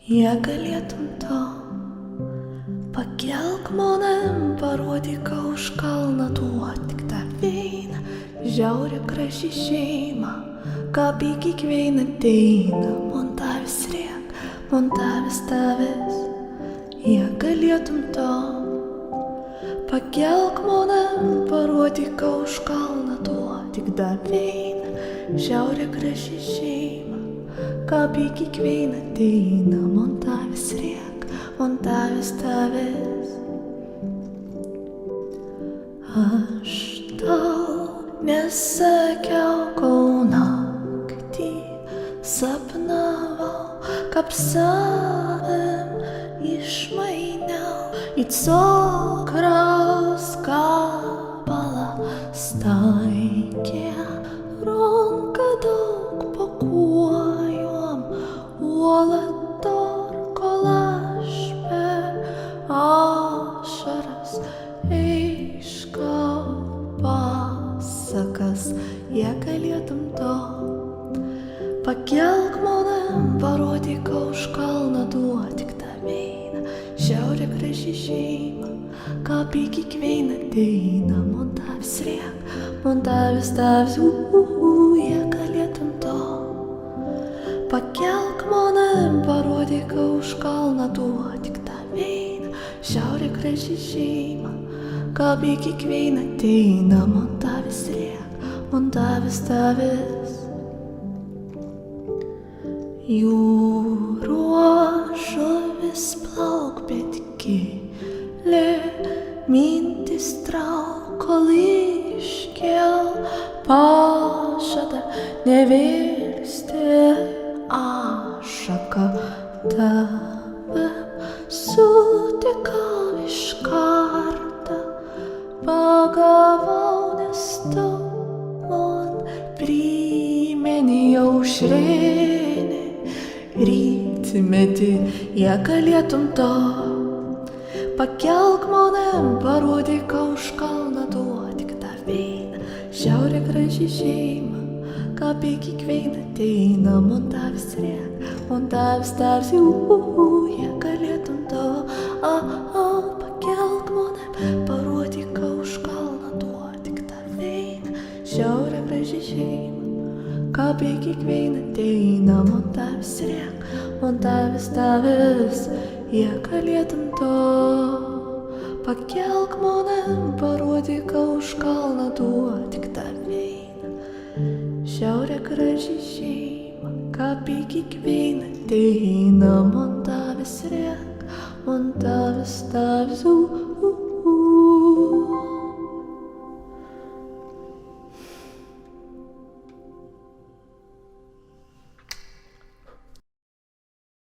Jei galėtum to, pakelk manim, parodyk už kalną, duot tik tą vyną, žiaurę graži šeima, kaip į kiekvieną ateina, man tavis riek, man tavis tavis. Jei galėtum to, pakelk manim, parodyk už kalną, duot tik tą vyną, žiaurę graži šeima, kaip į kiekvieną ateina, man tavis riek, man tavis tavis. Aš tau nesakiau, kol naktį sapnavau, kaip savim išmainiau į cukraus gabalą staigė, ranka daug pakuojom, uola kol aš per ašaras aiškau pasakas. Jei galėtum to, pakelk manim, parodyk už kalną, duot tik tą vyną, žiaurę graži šeima, kaip į kiekvieną ateina, man tavis riek, man tavis tavis. Jei galėtum to, pakelk manim, parodyk už kalną, duot tik tą vyną, žiaurę graži šeima, kaip į kiekvieną ateina, man tavis riek, man tavis tavis. Jūros žuvis plauk, bet gili mintis trauk, kol iškel pažadą nevirsti ašaką. Tave sutikau iš karto, pagavau, nes tu man primeni aušrinį rytmetį. Jei galėtum to, pakelk manim, parodyk už kalną, duot tik tą vyną, žiaurę graži šeima, kaip į kiekvieną ateina, man tavis riek, man tavis tavis. Jei galėtum to, pakelk manim, parodyk už kalną, duot tik tą vyną, žiaurę graži šeima, kaip į kiekvieną ateina, man tavis riek, man tavis tavis. Jei galėtum to, pakelk manim, parodyk už kalną, duot tik tą vyną, žiaurę graži šeima, kaip į kiekvieną ateina, man tavis riek, man tavis tavis.